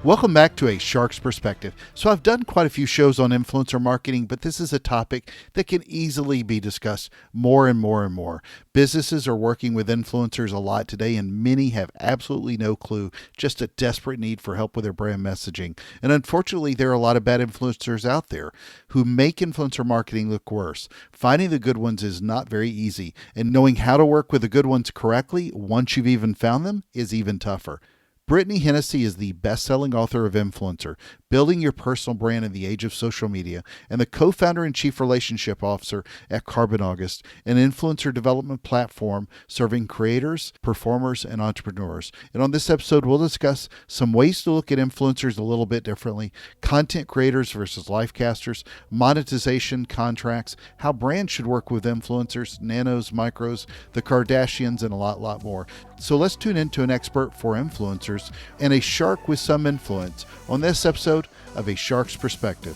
Welcome back to A Shark's Perspective. So I've done quite a few shows on influencer marketing, but this is a topic that can easily be discussed more and more and more. Businesses are working with influencers a lot today, and many have absolutely no clue, just a desperate need for help with their brand messaging. And unfortunately, there are a lot of bad influencers out there who make influencer marketing look worse. Finding the good ones is not very easy, and knowing how to work with the good ones correctly, once you've even found them, is even tougher. Brittany Hennessy is the best-selling author of Influencer, Building Your Personal Brand in the Age of Social Media, and the co-founder and chief relationship officer at Carbon August, an influencer development platform serving creators, performers, and entrepreneurs. And on this episode, we'll discuss some ways to look at influencers a little bit differently, content creators versus livecasters, monetization, contracts, how brands should work with influencers, nanos, micros, the Kardashians, and a lot more. So let's tune into an expert for influencers and a shark with some influence on this episode of A Shark's Perspective.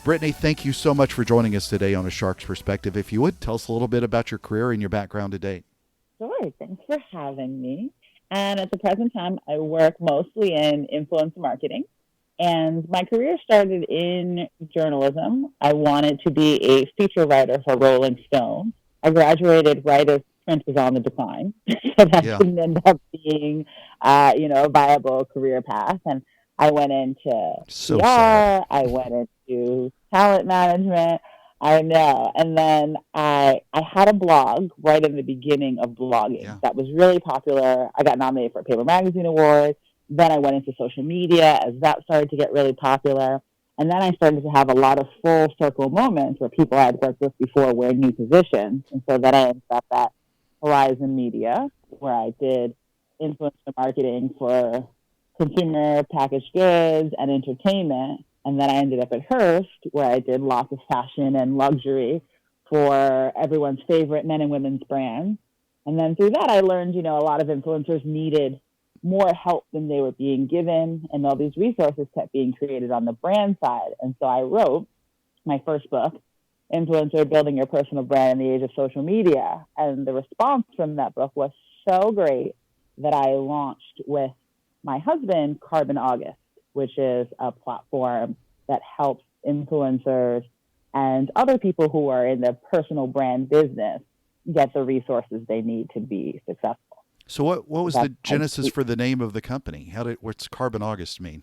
Brittany, thank you so much for joining us today on A Shark's Perspective. If you would, tell us a little bit about your career and your background to date. Sure. Thanks for having me. And at the present time, I work mostly in influencer marketing. And my career started in journalism. I wanted to be a feature writer for Rolling Stone. I graduated right as print was on the decline. So that didn't end up being, a viable career path. And I went into PR. Sad. I went into talent management. I know. And then I had a blog right in the beginning of blogging that was really popular. I got nominated for a Paper Magazine Award. Then I went into social media as that started to get really popular. And then I started to have a lot of full circle moments where people I'd worked with before were in new positions. And so then I ended up at Horizon Media, where I did influencer marketing for consumer packaged goods and entertainment. And then I ended up at Hearst, where I did lots of fashion and luxury for everyone's favorite men and women's brands. And then through that, I learned, a lot of influencers needed more help than they were being given, and all these resources kept being created on the brand side. And so I wrote my first book, Influencer, Building Your Personal Brand in the Age of Social Media. And the response from that book was so great that I launched with my husband, Carbon August, which is a platform that helps influencers and other people who are in the personal brand business get the resources they need to be successful. So what was the genesis for the name of the company? What's Carbon August mean?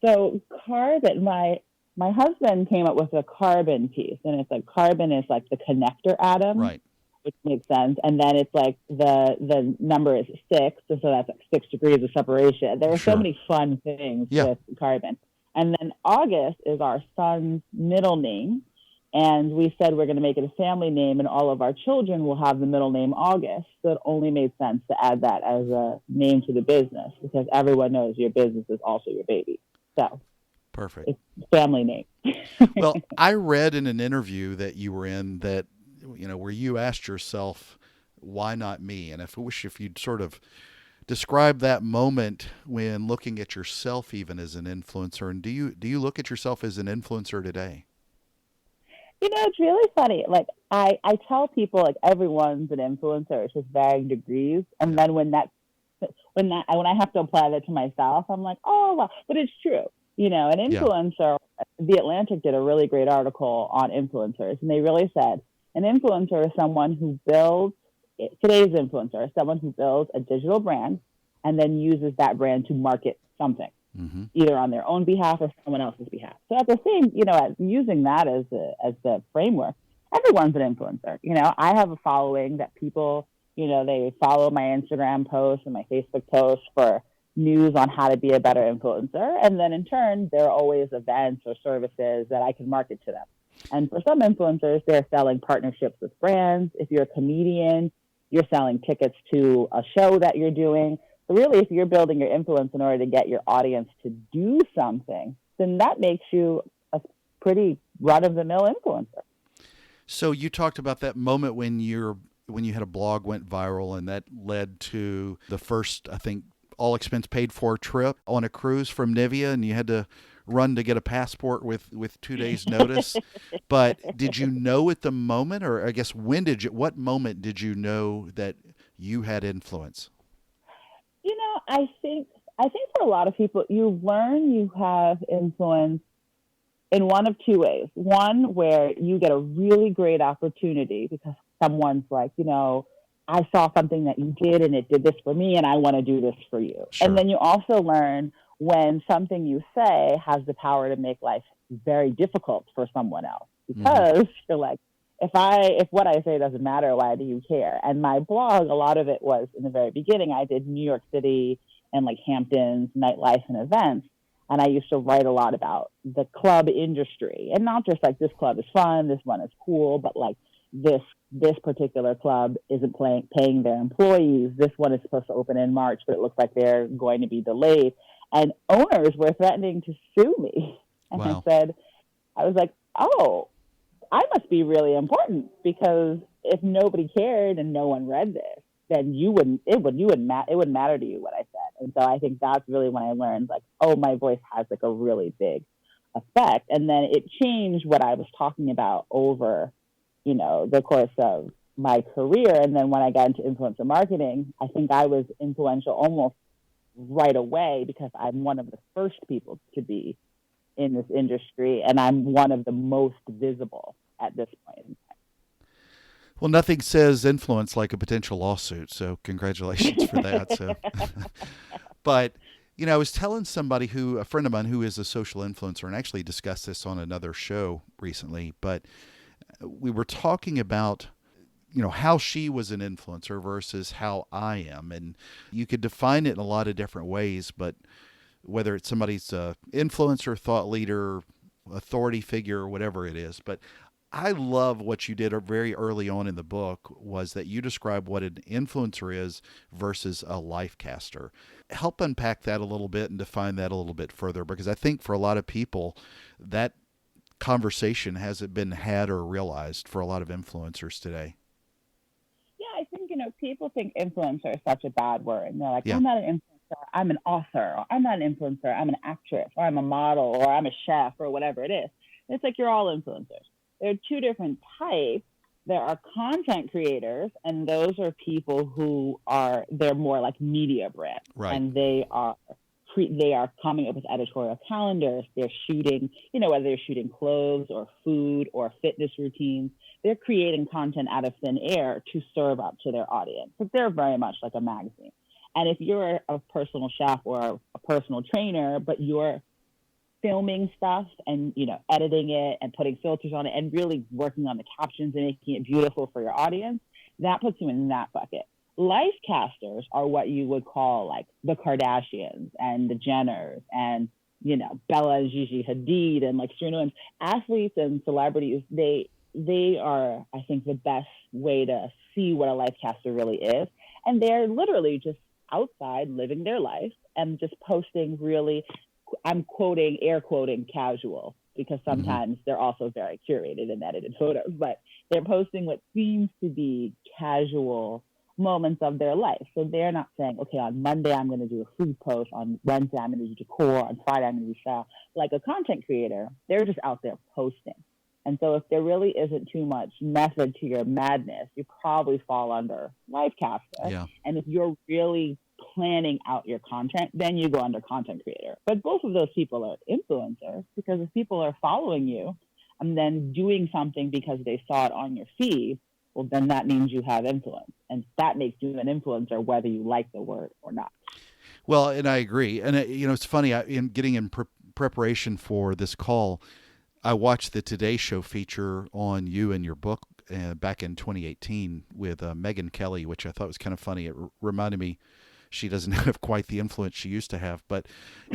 So carbon, my husband came up with a carbon piece, and it's like carbon is like the connector atom, right? Which makes sense. And then it's like the number is 6, and so that's like 6 degrees of separation. There are so many fun things with carbon. And then August is our son's middle name. And we said we're going to make it a family name, and all of our children will have the middle name August. So it only made sense to add that as a name to the business, because everyone knows your business is also your baby. So perfect. It's family name. Well, I read in an interview that you were in that, where you asked yourself, why not me? And if you'd sort of describe that moment when looking at yourself even as an influencer, and do you look at yourself as an influencer today? It's really funny. Like I tell people, like everyone's an influencer. It's just varying degrees. And then when I have to apply that to myself, I'm like, oh, well, but it's true. An influencer, The Atlantic did a really great article on influencers, and they really said an influencer is someone who builds, today's influencer is someone who builds a digital brand and then uses that brand to market something. Mm-hmm. Either on their own behalf or someone else's behalf. So at the same, as using that as the framework, everyone's an influencer. I have a following that people, they follow my Instagram posts and my Facebook posts for news on how to be a better influencer. And then in turn, there are always events or services that I can market to them. And for some influencers, they're selling partnerships with brands. If you're a comedian, you're selling tickets to a show that you're doing. So really, if you're building your influence in order to get your audience to do something, then that makes you a pretty run-of-the-mill influencer. So you talked about that moment when you had a blog went viral, and that led to the first, I think, all expense paid for trip on a cruise from Nivea, and you had to run to get a passport with 2 days notice. But did you know at the moment, or I guess what moment did you know that you had influence? I think for a lot of people, you learn you have influence in one of two ways. One, where you get a really great opportunity because someone's like, I saw something that you did and it did this for me and I want to do this for you. And Sure. then you also learn when something you say has the power to make life very difficult for someone else Hmm. because you're like, if what I say doesn't matter, why do you care? And my blog, a lot of it was in the very beginning, I did New York City and like Hamptons, nightlife and events. And I used to write a lot about the club industry and not just like this club is fun, this one is cool, but like this particular club isn't paying their employees. This one is supposed to open in March, but it looks like they're going to be delayed. And owners were threatening to sue me. And Wow. I was like, oh, I must be really important because if nobody cared and no one read this, then it wouldn't matter to you what I said. And so I think that's really when I learned like, oh, my voice has like a really big effect. And then it changed what I was talking about over, the course of my career. And then when I got into influencer marketing, I think I was influential almost right away because I'm one of the first people to be in this industry and I'm one of the most visible at this point. Well, nothing says influence like a potential lawsuit. So congratulations for that. So, but I was telling a friend of mine who is a social influencer, and actually discussed this on another show recently. But we were talking about how she was an influencer versus how I am, and you could define it in a lot of different ways. But whether it's somebody's influencer, thought leader, authority figure, or whatever it is, but I love what you did very early on in the book was that you describe what an influencer is versus a life caster. Help unpack that a little bit and define that a little bit further, because I think for a lot of people that conversation hasn't been had or realized for a lot of influencers today. Yeah, I think, people think influencer is such a bad word. And they're like, Yeah. I'm not an influencer, I'm an author, or I'm not an influencer, I'm an actress, or I'm a model, or I'm a chef, or whatever it is. It's like you're all influencers. There are two different types. There are content creators, and those are people they're more like media brands, Right. and they are coming up with editorial calendars. They're shooting, whether they're shooting clothes or food or fitness routines. They're creating content out of thin air to serve up to their audience. But they're very much like a magazine. And if you're a personal chef or a personal trainer, but you're filming stuff and editing it and putting filters on it and really working on the captions and making it beautiful for your audience, that puts you in that bucket. Life casters are what you would call like the Kardashians and the Jenners and Bella and Gigi Hadid and like Serena Williams. Athletes and celebrities, they are, I think, the best way to see what a life caster really is. And they're literally just outside living their life and just posting really, I'm air quoting casual, because sometimes they're also very curated and edited photos, but they're posting what seems to be casual moments of their life. So they're not saying, okay, on Monday I'm going to do a food post, on Wednesday I'm going to do decor, on Friday I'm going to do style. Like a content creator, they're just out there posting. And so if there really isn't too much method to your madness, you probably fall under life caster. Yeah. And if you're really planning out your content, then you go under content creator. But both of those people are influencers, because if people are following you and then doing something because they saw it on your feed, well, then that means you have influence. And that makes you an influencer, whether you like the word or not. Well, and I agree. And, it's funny, in getting in preparation for this call, I watched the Today Show feature on you and your book back in 2018 with Megyn Kelly, which I thought was kind of funny. It reminded me she doesn't have quite the influence she used to have. But,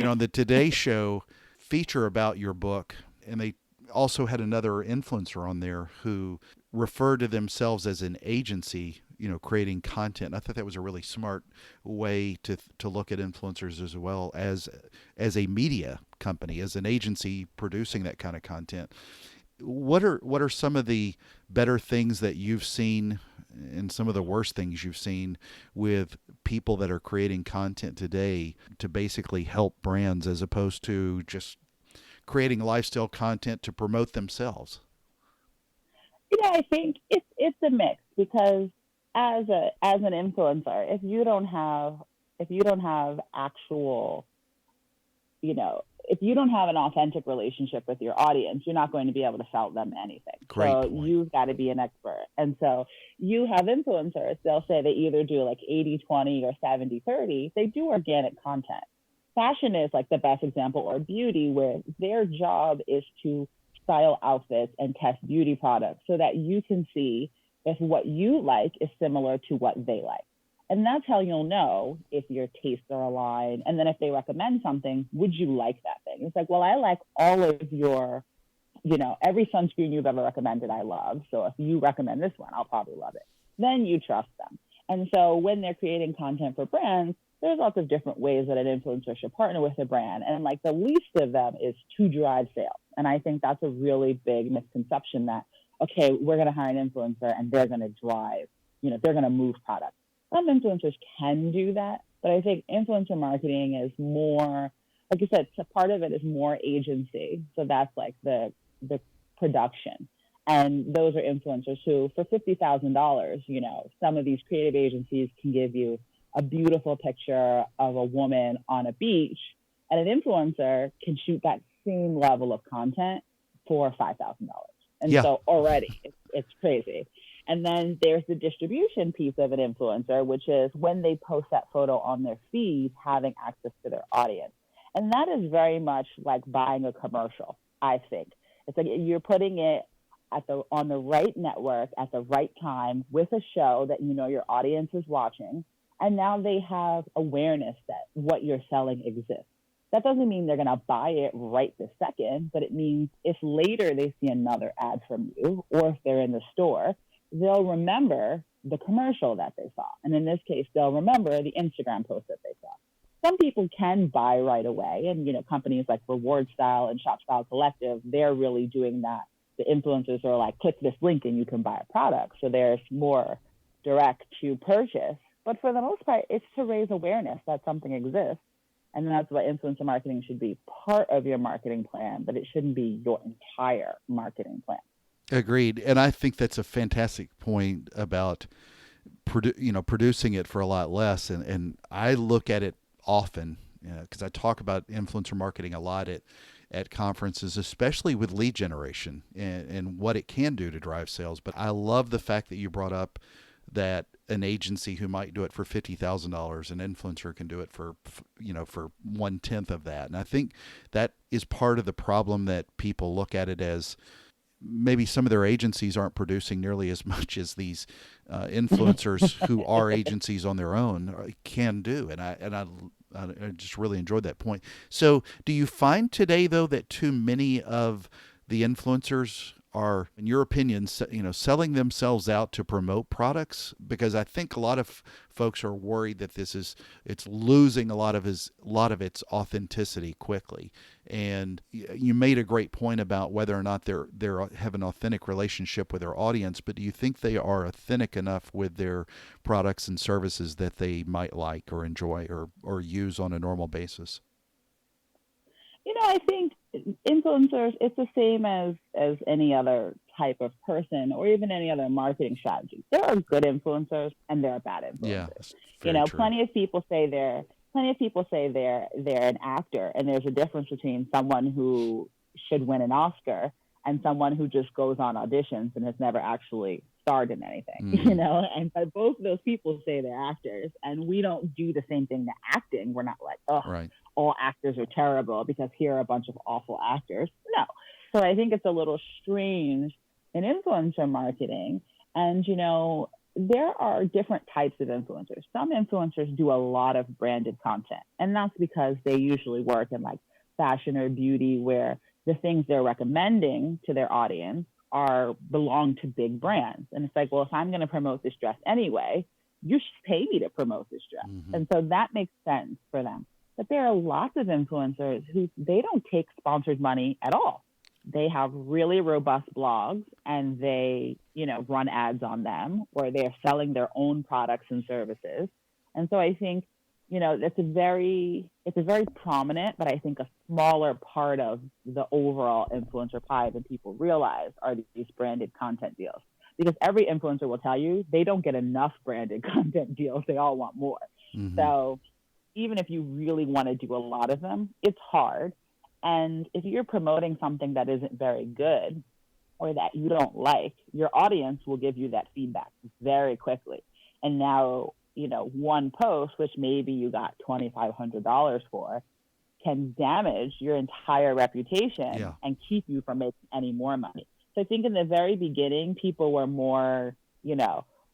on the Today Show feature about your book, and they also had another influencer on there who referred to themselves as an agency, creating content. I thought that was a really smart way to look at influencers as well as a media company, as an agency producing that kind of content. What are some of the better things that you've seen and some of the worst things you've seen with people that are creating content today to basically help brands as opposed to just creating lifestyle content to promote themselves? I think it's a mix, because as an influencer, if you don't have actual, if you don't have an authentic relationship with your audience, you're not going to be able to sell them anything. Great So point. you've got to be an expert. And so you have influencers, they'll say they either do like 80-20 or 70-30. They do organic content. Fashion is like the best example, or beauty, where their job is to style outfits and test beauty products so that you can see if what you like is similar to what they like. And that's how you'll know if your tastes are aligned. And then if they recommend something, would you like that thing? It's like, well, I like all of your, every sunscreen you've ever recommended, I love. So if you recommend this one, I'll probably love it. Then you trust them. And so when they're creating content for brands, there's lots of different ways that an influencer should partner with a brand. And like the least of them is to drive sales. And I think that's a really big misconception that, okay, we're going to hire an influencer and they're going to drive, they're going to move products. Some influencers can do that, but I think influencer marketing is more, like you said, so part of it is more agency. So that's like the production. And those are influencers who, for $50,000, some of these creative agencies can give you a beautiful picture of a woman on a beach, and an influencer can shoot that same level of content for $5,000. And so already it's crazy. And then there's the distribution piece of an influencer, which is when they post that photo on their feed, having access to their audience. And that is very much like buying a commercial, I think. It's like you're putting it on the right network at the right time with a show that your audience is watching. And now they have awareness that what you're selling exists. That doesn't mean they're going to buy it right this second, but it means if later they see another ad from you, or if they're in the store, they'll remember the commercial that they saw. And in this case, they'll remember the Instagram post that they saw. Some people can buy right away. And, companies like Reward Style and Shop Style Collective, they're really doing that. The influencers are like, click this link and you can buy a product. So there's more direct to purchase. But for the most part, it's to raise awareness that something exists. And that's why influencer marketing should be part of your marketing plan, but it shouldn't be your entire marketing plan. Agreed. And I think that's a fantastic point about producing it for a lot less. And I look at it often because I talk about influencer marketing a lot at conferences, especially with lead generation and what it can do to drive sales. But I love the fact that you brought up that an agency who might do it for $50,000, an influencer can do it for 1/10 of that. And I think that is part of the problem, that people look at it as maybe some of their agencies aren't producing nearly as much as these influencers who are agencies on their own can do. And I just really enjoyed that point. So do you find today, though, that too many of the influencers are, in your opinion, selling themselves out to promote products? Because I think a lot of folks are worried that it's losing a lot of its authenticity quickly. And you made a great point about whether or not they have an authentic relationship with their audience. But do you think they are authentic enough with their products and services that they might like or enjoy or use on a normal basis? I think influencers, it's the same as any other type of person or even any other marketing strategy. There are good influencers and there are bad influencers. Yeah, true. Plenty of people say they're an actor, and there's a difference between someone who should win an Oscar and someone who just goes on auditions and has never actually starred in anything, and but both of those people say they're actors, and we don't do the same thing to acting. We're not like, right, all actors are terrible because here are a bunch of awful actors. No. So I think it's a little strange in influencer marketing. And, there are different types of influencers. Some influencers do a lot of branded content, and that's because they usually work in like fashion or beauty, where the things they're recommending to their audience belong to big brands. And it's like, well, if I'm going to promote this dress anyway, you should pay me to promote this dress. Mm-hmm. And so that makes sense for them. But there are lots of influencers who they don't take sponsored money at all. They have really robust blogs and they, run ads on them, or they're selling their own products and services. And so I think, it's a very prominent, but I think a smaller part of the overall influencer pie than people realize are these branded content deals. because every influencer will tell you they don't get enough branded content deals. They all want more. Mm-hmm. So even if you really want to do a lot of them, it's hard. And if you're promoting something that isn't very good or that you don't like, your audience will give you that feedback very quickly. And now, one post, which maybe you got $2,500 for, can damage your entire reputation and keep you from making any more money. So I think in the very beginning, people were more,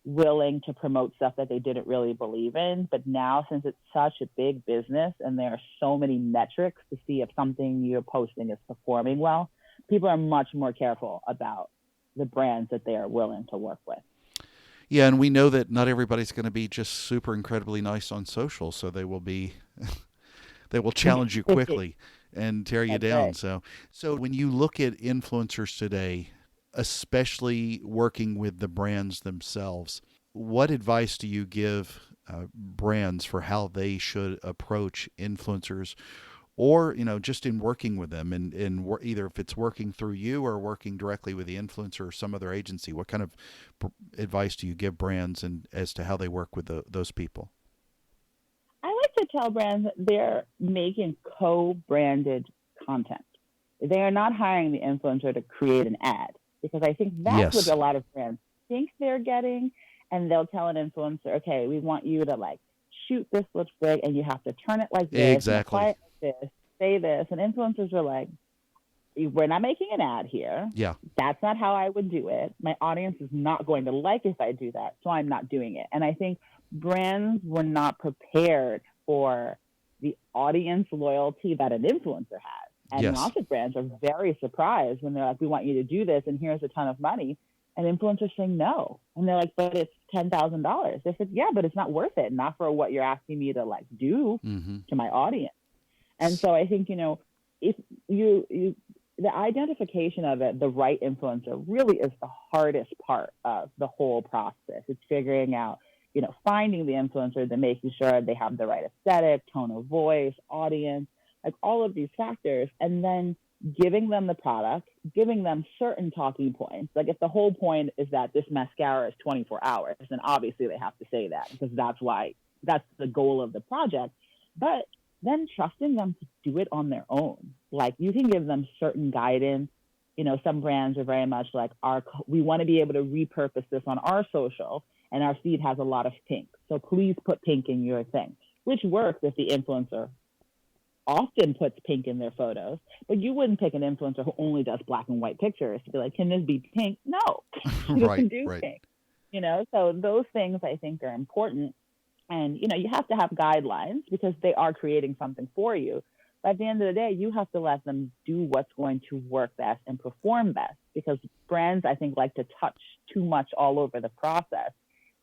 willing to promote stuff that they didn't really believe in. But now, since it's such a big business and there are so many metrics to see if something you're posting is performing well, people are much more careful about the brands that they are willing to work with. Yeah, and we know that not everybody's going to be just super incredibly nice on social, so they will be they will challenge you quickly and tear you down. Right. So when you look at influencers today, especially working with the brands themselves, what advice do you give brands for how they should approach influencers, or just in working with them, and either if it's working through you or working directly with the influencer or some other agency? What kind of advice do you give brands and as to how they work with those people? I like to tell brands that they're making co-branded content. They are not hiring the influencer to create an ad, because I think that's what a lot of brands think they're getting. And they'll tell an influencer, okay, we want you to shoot this lipstick and you have to turn it like this, exactly, apply it like this, say this. And influencers are like, we're not making an ad here. Yeah. That's not how I would do it. My audience is not going to like if I do that, so I'm not doing it. And I think brands were not prepared for the audience loyalty that an influencer has. And lots of brands are very surprised when they're like, we want you to do this and here's a ton of money. And influencers saying no. And they're like, but it's $10,000. They said, yeah, but it's not worth it. Not for what you're asking me to do to my audience. And so I think, if you the identification of it, the right influencer really is the hardest part of the whole process. It's figuring out, finding the influencer, then making sure they have the right aesthetic, tone of voice, audience, all of these factors, and then giving them the product, giving them certain talking points. If the whole point is that this mascara is 24 hours, then obviously they have to say that, because that's the goal of the project. But then trusting them to do it on their own. You can give them certain guidance. Some brands are very much we want to be able to repurpose this on our social, and our feed has a lot of pink, so please put pink in your thing, which works if the influencer often puts pink in their photos. But you wouldn't pick an influencer who only does black and white pictures to be like, can this be pink? No, you can do pink. So those things I think are important. And, you have to have guidelines because they are creating something for you. But at the end of the day, you have to let them do what's going to work best and perform best, because brands, I think, like to touch too much all over the process.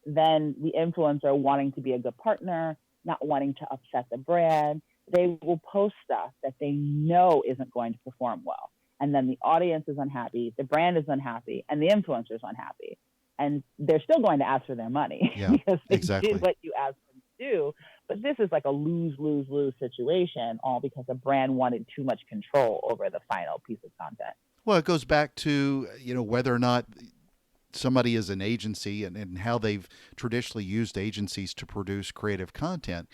Then the influencer wanting to be a good partner, not wanting to upset the brand, they will post stuff that they know isn't going to perform well. And then the audience is unhappy, the brand is unhappy, and the influencer is unhappy. And they're still going to ask for their money because they did what you asked them to do. But this is a lose situation, all because a brand wanted too much control over the final piece of content. Well, it goes back to, whether or not somebody is an agency and how they've traditionally used agencies to produce creative content.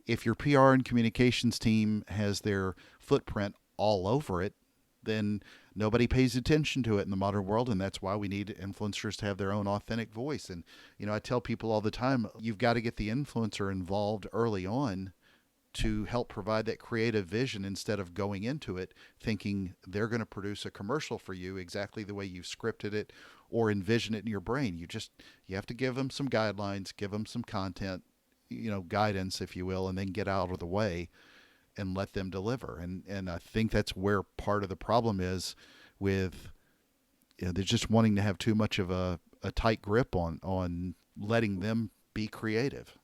If your PR and communications team has their footprint all over it, then nobody pays attention to it in the modern world, and that's why we need influencers to have their own authentic voice. And I tell people all the time, you've got to get the influencer involved early on to help provide that creative vision, instead of going into it thinking they're going to produce a commercial for you exactly the way you've scripted it or envision it in your brain. You have to give them some guidelines, give them some content, guidance, if you will, and then get out of the way and let them deliver. And I think that's where part of the problem is with, they're just wanting to have too much of a tight grip on letting them be creative.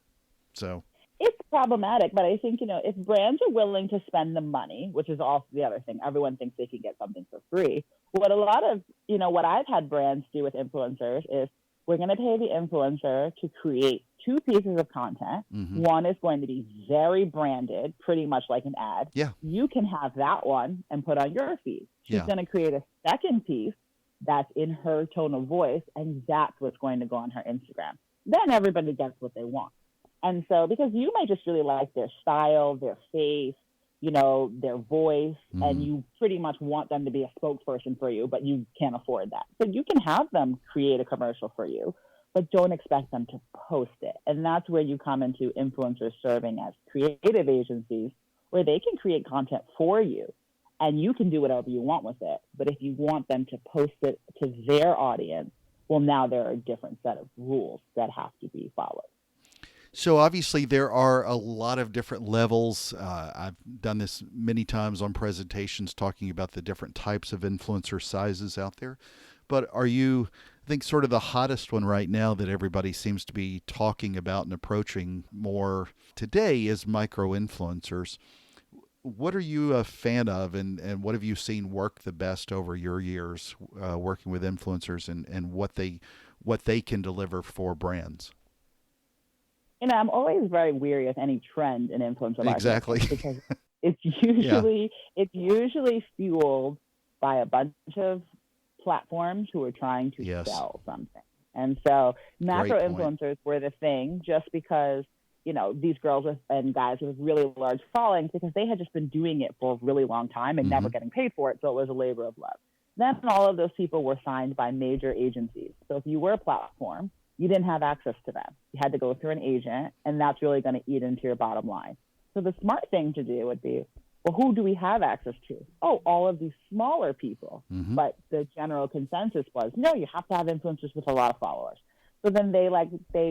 So it's problematic, but I think, if brands are willing to spend the money, which is also the other thing, everyone thinks they can get something for free. What a lot of, what I've had brands do with influencers is, we're going to pay the influencer to create 2 pieces of content. Mm-hmm. One is going to be very branded, pretty much like an ad. Yeah. You can have that one and put on your feed. She's going to create a second piece that's in her tone of voice, and that's what's going to go on her Instagram. Then everybody gets what they want. And so, because you might just really like their style, their face, their voice, and you pretty much want them to be a spokesperson for you, but you can't afford that. So you can have them create a commercial for you, but don't expect them to post it. And that's where you come into influencers serving as creative agencies, where they can create content for you and you can do whatever you want with it. But if you want them to post it to their audience, well, now there are a different set of rules that have to be followed. So obviously there are a lot of different levels. I've done this many times on presentations talking about the different types of influencer sizes out there. But I think sort of the hottest one right now that everybody seems to be talking about and approaching more today is micro influencers. What are you a fan of, and what have you seen work the best over your years working with influencers, and what they can deliver for brands? I'm always very weary of any trend in influencer marketing. Exactly. Because it's usually fueled by a bunch of platforms who are trying to sell something. And so macro influencers were the thing just because, these girls and guys with really large followings, because they had just been doing it for a really long time and never getting paid for it. So it was a labor of love. Then all of those people were signed by major agencies. So if you were a platform, you didn't have access to them. You had to go through an agent, and that's really going to eat into your bottom line. So the smart thing to do would be, well, who do we have access to? Oh, all of these smaller people. But the general consensus was, no, you have to have influencers with a lot of followers. So then they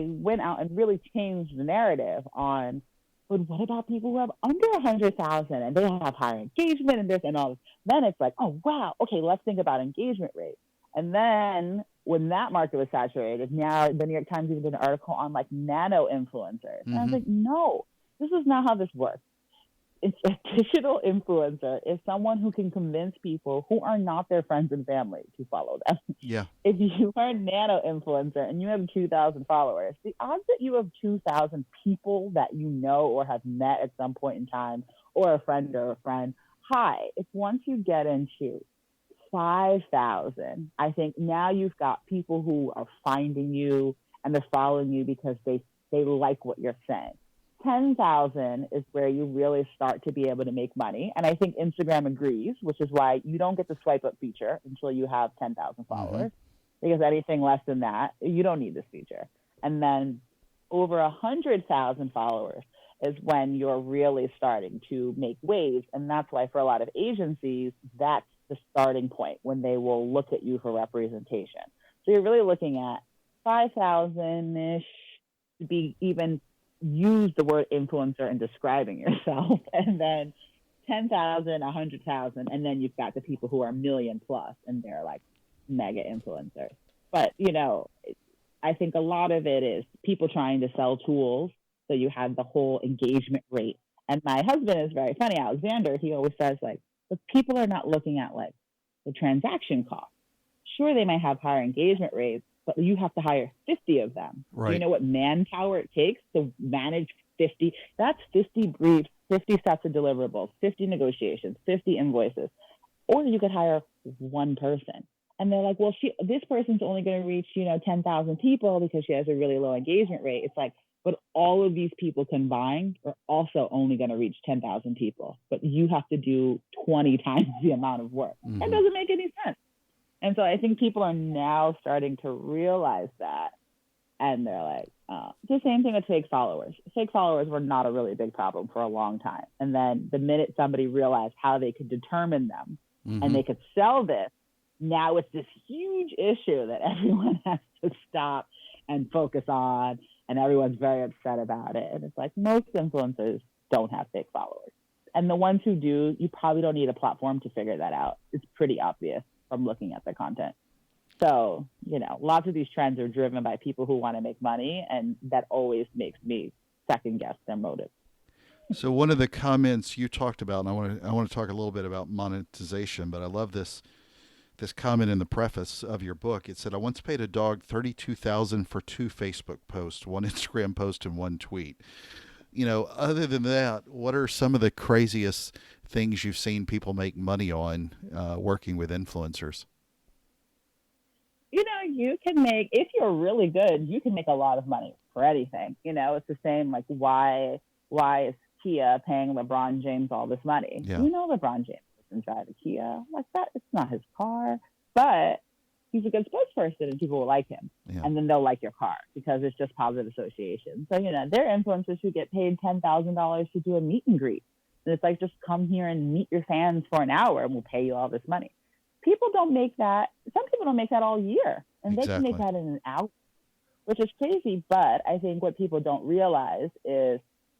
went out and really changed the narrative on, but what about people who have under 100,000 and they have higher engagement and this and all this? Then it's like, oh, wow, okay, let's think about engagement rate. And then when that market was saturated, now the New York Times even did an article on nano influencers. And I was like, no, this is not how this works. It's a digital influencer is someone who can convince people who are not their friends and family to follow them. Yeah. If you are a nano influencer and you have 2,000 followers, the odds that you have 2,000 people that you know or have met at some point in time, or a friend, high. It's once you get into 5,000, I think now you've got people who are finding you and they're following you because they like what you're saying. 10,000 is where you really start to be able to make money. And I think Instagram agrees, which is why you don't get the swipe up feature until you have 10,000 followers, because anything less than that, you don't need this feature. And then over 100,000 followers is when you're really starting to make waves. And that's why for a lot of agencies, that's the starting point when they will look at you for representation. So you're really looking at 5,000-ish to be even use the word influencer in describing yourself, and then 10,000, 100,000, and then you've got the people who are million plus and they're like mega influencers. But, I think a lot of it is people trying to sell tools. So you have the whole engagement rate. And my husband is very funny, Alexander, he always says but people are not looking at the transaction cost. Sure, they might have higher engagement rates, but you have to hire 50 of them. Right. Do you know what manpower it takes to manage 50? That's 50 briefs, 50 sets of deliverables, 50 negotiations, 50 invoices. Or you could hire one person. And they're like, well, this person's only going to reach, 10,000 people because she has a really low engagement rate. It's like, but all of these people combined are also only going to reach 10,000 people. But you have to do 20 times the amount of work. That doesn't make any sense. And so I think people are now starting to realize that. And they're like, the same thing with fake followers. Fake followers were not a really big problem for a long time. And then the minute somebody realized how they could determine them and they could sell this, now it's this huge issue that everyone has to stop and focus on. And everyone's very upset about it. And it's like most influencers don't have fake followers. And the ones who do, you probably don't need a platform to figure that out. It's pretty obvious from looking at the content. So, lots of these trends are driven by people who want to make money, and that always makes me second guess their motive. So one of the comments you talked about, and I want to talk a little bit about monetization, but I love this comment in the preface of your book. It said, I once paid a dog $32,000 for 2 Facebook posts, 1 Instagram post, and 1 tweet. Other than that, what are some of the craziest things you've seen people make money on working with influencers? you can make, if you're really good, you can make a lot of money for anything. It's the same, like, why is Kia paying LeBron James all this money? Yeah. LeBron James doesn't drive a Kia like that. It's not his car, but he's a good spokesperson and people will like him. Yeah. And then they'll like your car because it's just positive association. So, there are influencers who get paid $10,000 to do a meet and greet. And it's like, just come here and meet your fans for an hour and we'll pay you all this money. People don't make that. Some people don't make that all year. And they can make that in an hour, which is crazy. But I think what people don't realize is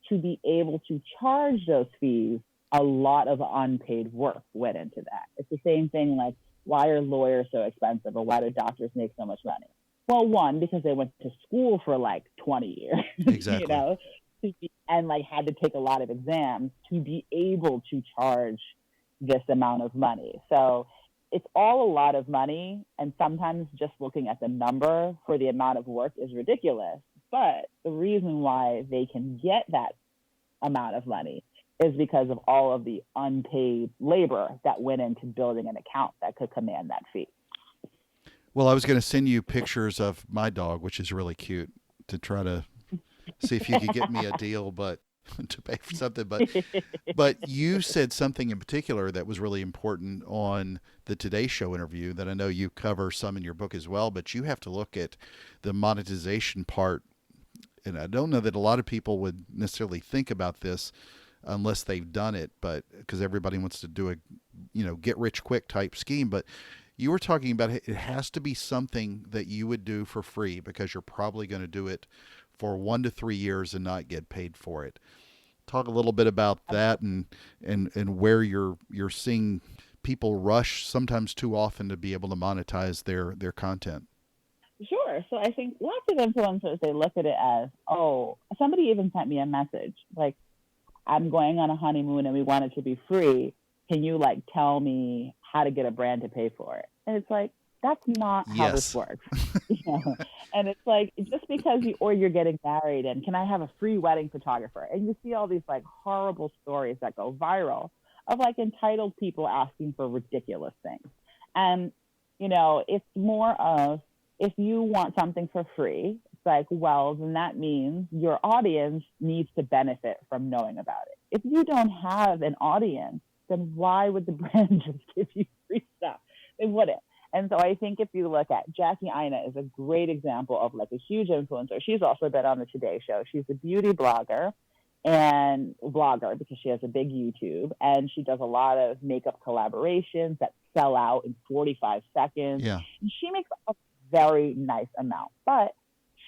to be able to charge those fees, a lot of unpaid work went into that. It's the same thing like, why are lawyers so expensive, or why do doctors make so much money? Well, one, because they went to school for like 20 years, Exactly. And like had to take a lot of exams to be able to charge this amount of money. So it's all a lot of money, and sometimes just looking at the number for the amount of work is ridiculous. But the reason why they can get that amount of money is because of all of the unpaid labor that went into building an account that could command that fee. Well, I was going to send you pictures of my dog, which is really cute, to try to see if you could get me a deal, but to pay for something. But you said something in particular that was really important on the Today Show interview that I know you cover some in your book as well, but you have to look at the monetization part. And I don't know that a lot of people would necessarily think about this unless they've done it, but because everybody wants to do a, get rich quick type scheme. But you were talking about it has to be something that you would do for free because you're probably going to do it for 1 to 3 years and not get paid for it. Talk a little bit about that and where you're seeing people rush sometimes too often to be able to monetize their content. Sure. So I think lots of influencers, they look at it as, oh, somebody even sent me a message like, I'm going on a honeymoon and we want it to be free. Can you like tell me how to get a brand to pay for it? And it's like, that's not how this works. And it's like, just because you're getting married and can I have a free wedding photographer? And you see all these like horrible stories that go viral of like entitled people asking for ridiculous things. And, it's more of, if you want something for free, it's like, well, then that means your audience needs to benefit from knowing about it. If you don't have an audience, then why would the brand just give you free stuff? They wouldn't. And so I think if you look at Jackie Aina is a great example of like a huge influencer. She's also been on the Today Show. She's a beauty blogger because she has a big YouTube, and she does a lot of makeup collaborations that sell out in 45 seconds. Yeah. And she makes a very nice amount, but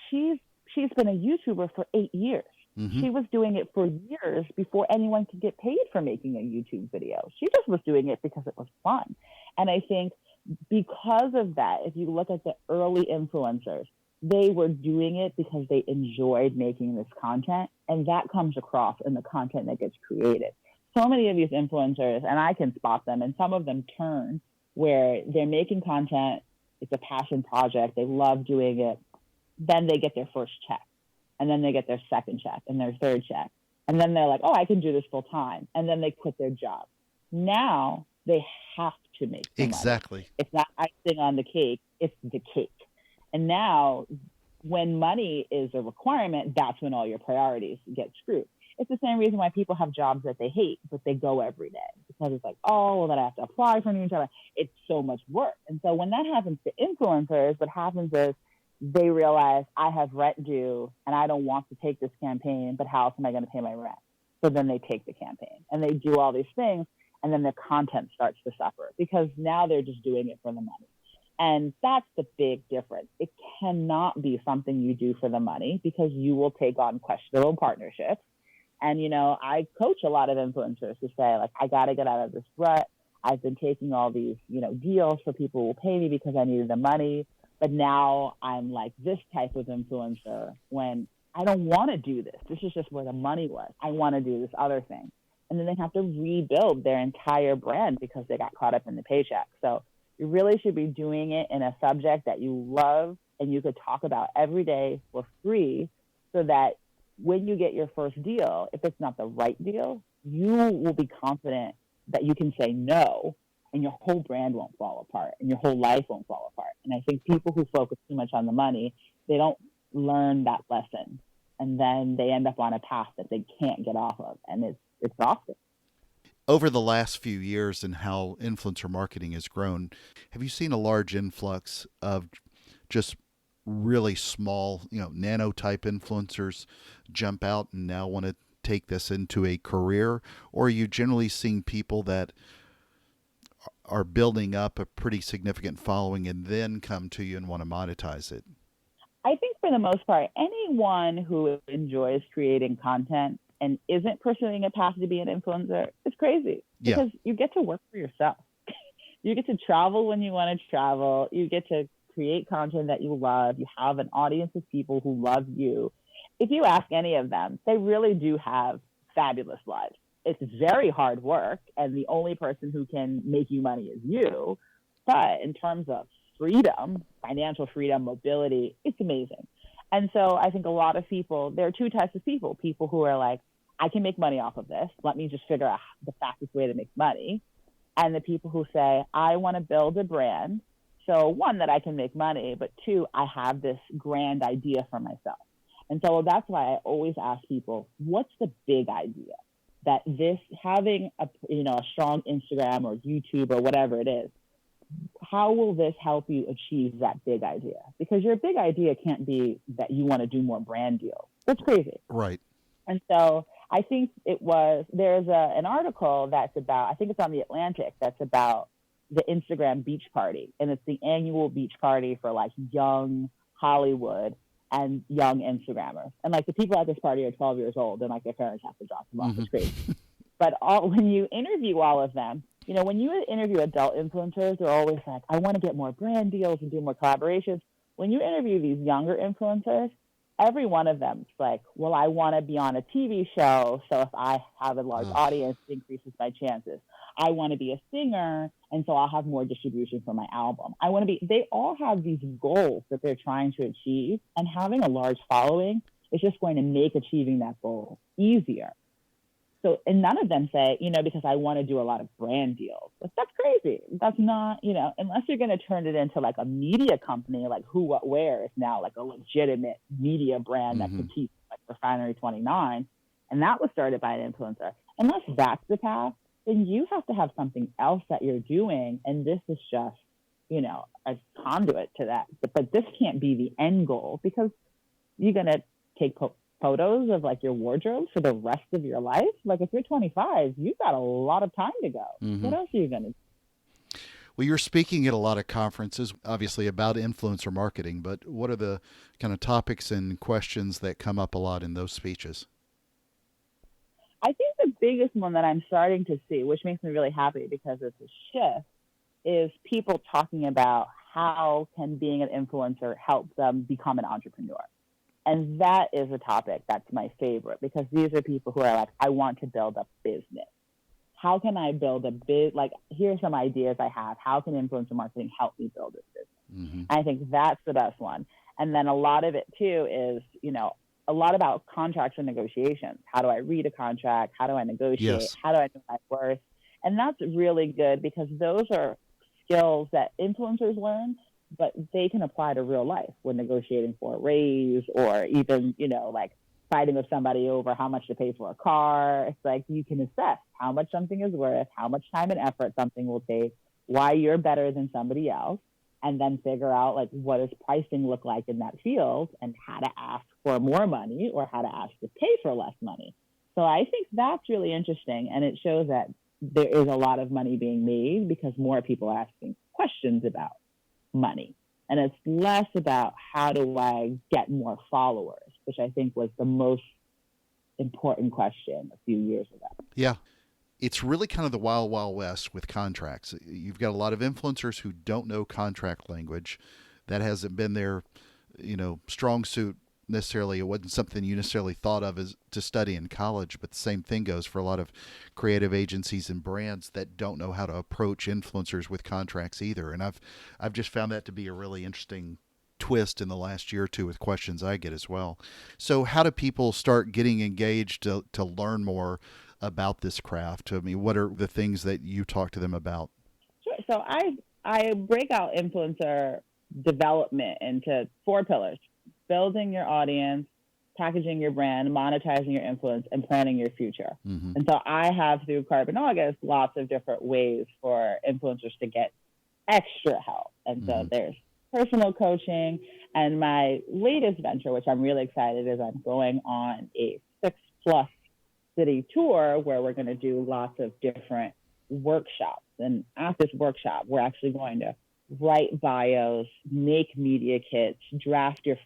she's been a YouTuber for 8 years. Mm-hmm. She was doing it for years before anyone could get paid for making a YouTube video. She just was doing it because it was fun. And I think because of that, if you look at the early influencers, they were doing it because they enjoyed making this content, and that comes across in the content that gets created. So many of these influencers, and I can spot them, and some of them turn where they're making content, it's a passion project, they love doing it, then they get their first check, and then they get their second check and their third check, and then they're like, oh, I can do this full time, and then they quit their job. Now they have to make some exactly money. It's not icing on the cake, it's the cake. And now when money is a requirement, that's when all your priorities get screwed. It's the same reason why people have jobs that they hate, but they go every day, because it's like, oh, well, then I have to apply for a new job. It's so much work. And so when that happens to influencers, what happens is they realize, I have rent due and I don't want to take this campaign, but how else am I going to pay my rent? So then they take the campaign and they do all these things, and then their content starts to suffer because now they're just doing it for the money. And that's the big difference. It cannot be something you do for the money, because you will take on questionable partnerships. And, I coach a lot of influencers to say, like, I got to get out of this rut. I've been taking all these, deals so people will pay me because I needed the money. But now I'm like this type of influencer when I don't want to do this. This is just where the money was. I want to do this other thing. And then they have to rebuild their entire brand because they got caught up in the paycheck. So you really should be doing it in a subject that you love and you could talk about every day for free, so that when you get your first deal, if it's not the right deal, you will be confident that you can say no and your whole brand won't fall apart and your whole life won't fall apart. And I think people who focus too much on the money, they don't learn that lesson. And then they end up on a path that they can't get off of. And it's exhausting. Over the last few years and how influencer marketing has grown, have you seen a large influx of just really small, nano type influencers jump out and now want to take this into a career? Or are you generally seeing people that are building up a pretty significant following and then come to you and want to monetize it? I think for the most part, anyone who enjoys creating content and isn't pursuing a path to be an influencer is crazy, because you get to work for yourself. You get to travel when you want to travel. You get to create content that you love. You have an audience of people who love you. If you ask any of them, they really do have fabulous lives. It's very hard work, and the only person who can make you money is you. But in terms of freedom, financial freedom, mobility, it's amazing. And so I think a lot of people, there are two types of people who are like, I can make money off of this. Let me just figure out the fastest way to make money. And the people who say, I want to build a brand. So one, that I can make money, but two, I have this grand idea for myself. And so that's why I always ask people, what's the big idea? That this, having a strong Instagram or YouTube or whatever it is, how will this help you achieve that big idea? Because your big idea can't be that you want to do more brand deals. That's crazy. Right. And so I think there's an article that's about, I think it's on The Atlantic, that's about the Instagram beach party. And it's the annual beach party for like young Hollywood and young Instagrammers. And like the people at this party are 12 years old and like their parents have to drop them off. It's crazy. But when you interview all of them, when you interview adult influencers, they're always like, I want to get more brand deals and do more collaborations. When you interview these younger influencers, every one of them is like, well, I want to be on a TV show, so if I have a large audience, it increases my chances. I want to be a singer, and so I'll have more distribution for my album. They all have these goals that they're trying to achieve, and having a large following is just going to make achieving that goal easier. So, and none of them say, because I want to do a lot of brand deals. But that's crazy. That's not, unless you're going to turn it into like a media company, like Who What Wear is now like a legitimate media brand that competes like Refinery 29. And that was started by an influencer. Unless that's the path, then you have to have something else that you're doing. And this is just, a conduit to that. But this can't be the end goal, because you're going to take photos of like your wardrobe for the rest of your life. Like if you're 25, you've got a lot of time to go. What else are you going to do? Well, you're speaking at a lot of conferences, obviously about influencer marketing, but what are the kind of topics and questions that come up a lot in those speeches? I think the biggest one that I'm starting to see, which makes me really happy because it's a shift, is people talking about how can being an influencer help them become an entrepreneur. And that is a topic that's my favorite, because these are people who are like, I want to build a business. How can I build here's some ideas I have. How can influencer marketing help me build this business? I think that's the best one. And then a lot of it too is, a lot about contracts and negotiations. How do I read a contract? How do I negotiate? Yes. How do I know my worth? And that's really good, because those are skills that influencers learn, but they can apply to real life when negotiating for a raise, or even, like fighting with somebody over how much to pay for a car. It's like you can assess how much something is worth, how much time and effort something will take, why you're better than somebody else, and then figure out like what does pricing look like in that field, and how to ask for more money or how to ask to pay for less money. So I think that's really interesting, and it shows that there is a lot of money being made because more people are asking questions about money. And it's less about how do I get more followers, which I think was the most important question a few years ago. Yeah. It's really kind of the wild, wild west with contracts. You've got a lot of influencers who don't know contract language. That hasn't been their, strong suit necessarily. It wasn't something you necessarily thought of as to study in college, but the same thing goes for a lot of creative agencies and brands that don't know how to approach influencers with contracts either. And I've just found that to be a really interesting twist in the last year or two with questions I get as well. So how do people start getting engaged to learn more about this craft? I mean, what are the things that you talk to them about? So I break out influencer development into 4 pillars: building your audience, packaging your brand, monetizing your influence, and planning your future. Mm-hmm. And so I have, through Carbon August, lots of different ways for influencers to get extra help. And so there's personal coaching. And my latest venture, which I'm really excited, is I'm going on a 6+ city tour where we're going to do lots of different workshops. And at this workshop, we're actually going to write bios, make media kits, draft your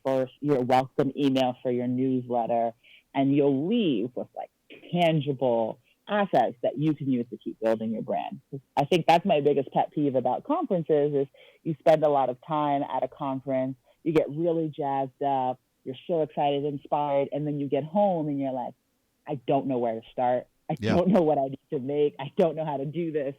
welcome email for your newsletter, and you'll leave with like tangible assets that you can use to keep building your brand. I think that's my biggest pet peeve about conferences is you spend a lot of time at a conference, you get really jazzed up, you're so excited, inspired, and then you get home and you're like, I don't know where to start. I don't know what I need to make. I don't know how to do this.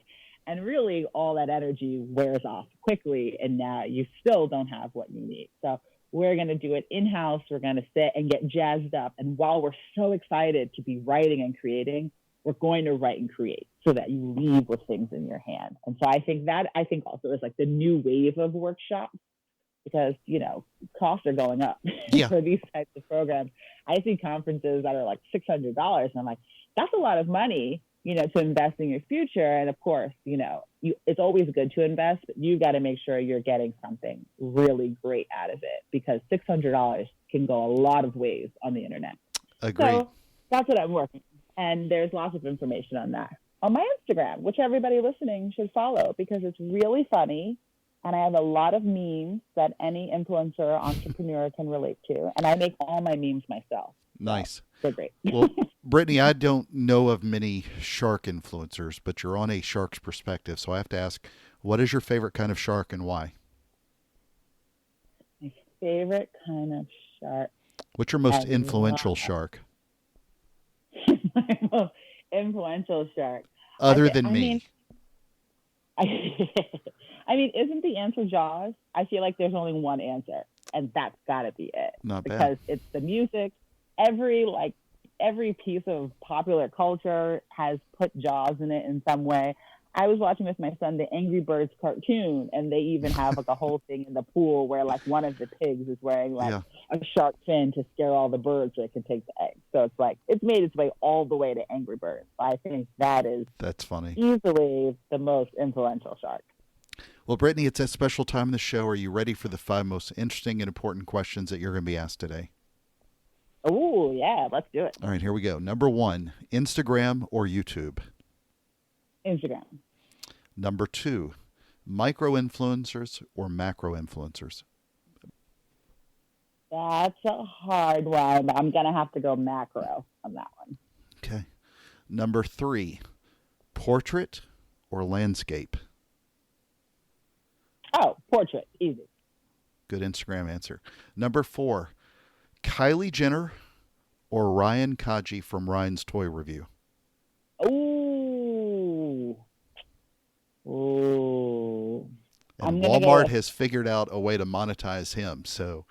And really all that energy wears off quickly, and now you still don't have what you need. So we're going to do it in-house. We're going to sit and get jazzed up. And while we're so excited to be writing and creating, we're going to write and create so that you leave with things in your hand. And so I think also is like the new wave of workshops, because, costs are going up for these types of programs. I see conferences that are like $600, and I'm like, that's a lot of money, to invest in your future. And of course, it's always good to invest, but you've got to make sure you're getting something really great out of it, because $600 can go a lot of ways on the internet. Agreed. So that's what I'm working on. And there's lots of information on that on my Instagram, which everybody listening should follow, because it's really funny. And I have a lot of memes that any influencer or entrepreneur can relate to. And I make all my memes myself. Nice. So they're great. Well, Brittany, I don't know of many shark influencers, but you're on a shark's perspective. So I have to ask, what is your favorite kind of shark and why? My favorite kind of shark. What's your most influential shark? My most influential shark. Other than me. I mean, isn't the answer Jaws? I feel like there's only one answer, and that's got to be it. Not bad. Because it's the music. Every piece of popular culture has put Jaws in it in some way. I was watching with my son the Angry Birds cartoon, and they even have like a whole thing in the pool where like one of the pigs is wearing like a shark fin to scare all the birds so it can take the eggs. So it's like it's made its way all the way to Angry Birds. I think that's funny. Easily the most influential shark. Well, Brittany, it's that special time in the show. Are you ready for the 5 most interesting and important questions that you're going to be asked today? Oh, yeah. Let's do it. All right, here we go. Number 1, Instagram or YouTube? Instagram. Number 2, micro-influencers or macro-influencers? That's a hard one. I'm going to have to go macro on that one. Okay. Number 3, portrait or landscape? Oh, portrait. Easy. Good Instagram answer. Number 4, Kylie Jenner or Ryan Kaji from Ryan's Toy Review? Ooh. And Walmart has figured out a way to monetize him. So.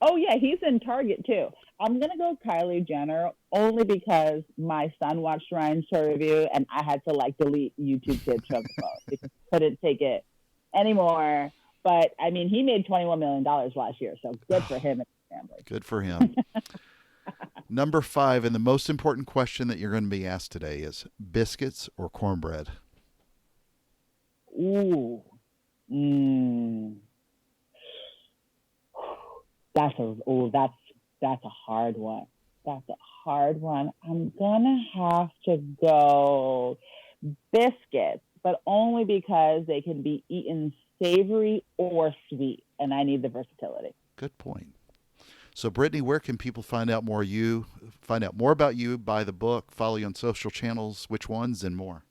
Oh, yeah. He's in Target, too. I'm going to go Kylie Jenner only because my son watched Ryan's Toy Review, and I had to, delete YouTube Kids from the phone because I couldn't take it anymore. But I mean, he made $21 million last year, so good for him and his family. Good for him. Number 5, and the most important question that you're going to be asked today is biscuits or cornbread? Ooh. That's a hard one. That's a hard one. I'm gonna have to go biscuits, but only because they can be eaten savory or sweet, and I need the versatility. Good point. So, Brittany, where can people find out more about you, buy the book, follow you on social channels, which ones, and more?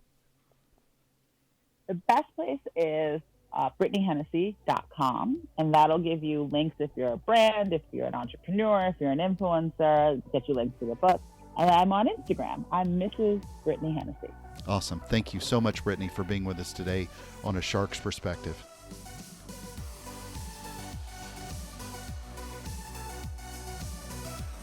The best place is BrittanyHennessy.com, and that'll give you links if you're a brand, if you're an entrepreneur, if you're an influencer, get you links to the book. And I'm on Instagram. I'm Mrs. Brittany Hennessy. Awesome. Thank you so much, Brittany, for being with us today on A Shark's Perspective.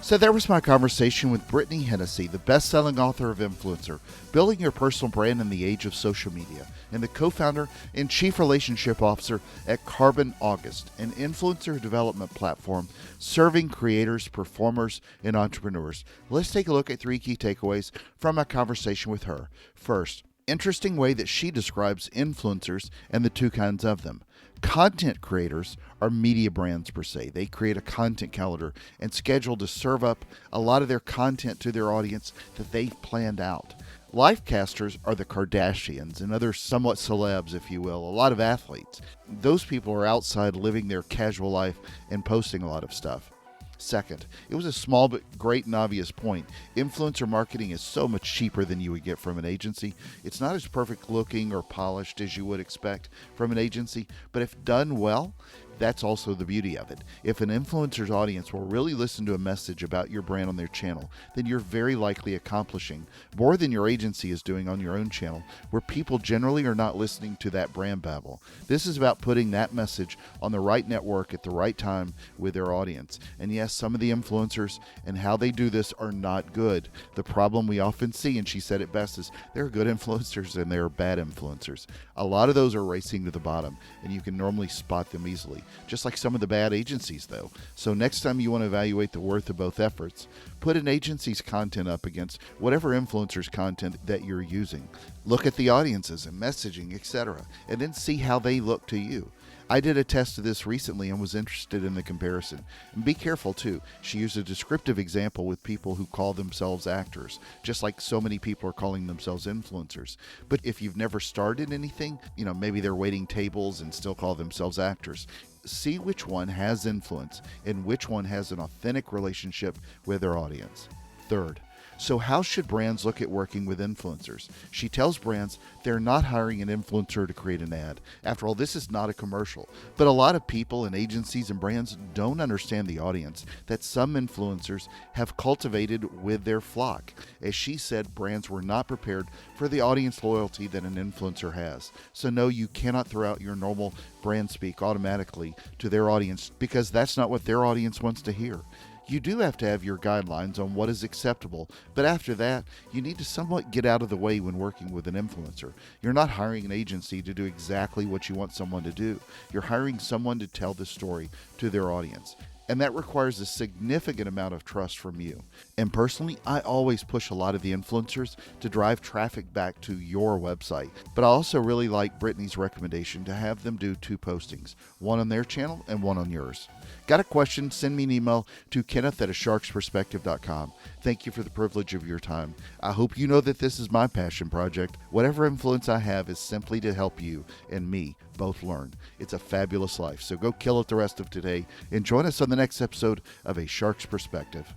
So there was my conversation with Brittany Hennessy, the best-selling author of Influencer, Building Your Personal Brand in the Age of Social Media, and the co-founder and chief relationship officer at Carbon August, an influencer development platform serving creators, performers, and entrepreneurs. Let's take a look at 3 key takeaways from my conversation with her. First, interesting way that she describes influencers and the 2 kinds of them. Content creators are media brands per se. They create a content calendar and schedule to serve up a lot of their content to their audience that they've planned out. Lifecasters are the Kardashians and other somewhat celebs, if you will, a lot of athletes. Those people are outside living their casual life and posting a lot of stuff. Second, it was a small but great and obvious point. Influencer marketing is so much cheaper than you would get from an agency. It's not as perfect looking or polished as you would expect from an agency, but if done well, that's also the beauty of it. If an influencer's audience will really listen to a message about your brand on their channel, then you're very likely accomplishing more than your agency is doing on your own channel, where people generally are not listening to that brand babble. This is about putting that message on the right network at the right time with their audience. And yes, some of the influencers and how they do this are not good. The problem we often see, and she said it best, is there are good influencers and there are bad influencers. A lot of those are racing to the bottom, and you can normally spot them easily. Just like some of the bad agencies, though. So next time you want to evaluate the worth of both efforts, put an agency's content up against whatever influencer's content that you're using. Look at the audiences and messaging, etc., and then see how they look to you. I did a test of this recently and was interested in the comparison. And be careful too. She used a descriptive example with people who call themselves actors, just like so many people are calling themselves influencers. But if you've never started anything, maybe they're waiting tables and still call themselves actors. See which one has influence and which one has an authentic relationship with their audience. Third, so how should brands look at working with influencers? She tells brands they're not hiring an influencer to create an ad. After all, this is not a commercial. But a lot of people and agencies and brands don't understand the audience that some influencers have cultivated with their flock. As she said, brands were not prepared for the audience loyalty that an influencer has. So no, you cannot throw out your normal brand speak automatically to their audience because that's not what their audience wants to hear. You do have to have your guidelines on what is acceptable, but after that, you need to somewhat get out of the way when working with an influencer. You're not hiring an agency to do exactly what you want someone to do. You're hiring someone to tell the story to their audience. And that requires a significant amount of trust from you. And personally, I always push a lot of the influencers to drive traffic back to your website. But I also really like Brittany's recommendation to have them do 2 postings, one on their channel and one on yours. Got a question? Send me an email to kenneth@asharksperspective.com. Thank you for the privilege of your time. I hope you know that this is my passion project. Whatever influence I have is simply to help you and me both learn. It's a fabulous life. So go kill it the rest of today and join us on the next episode of A Shark's Perspective.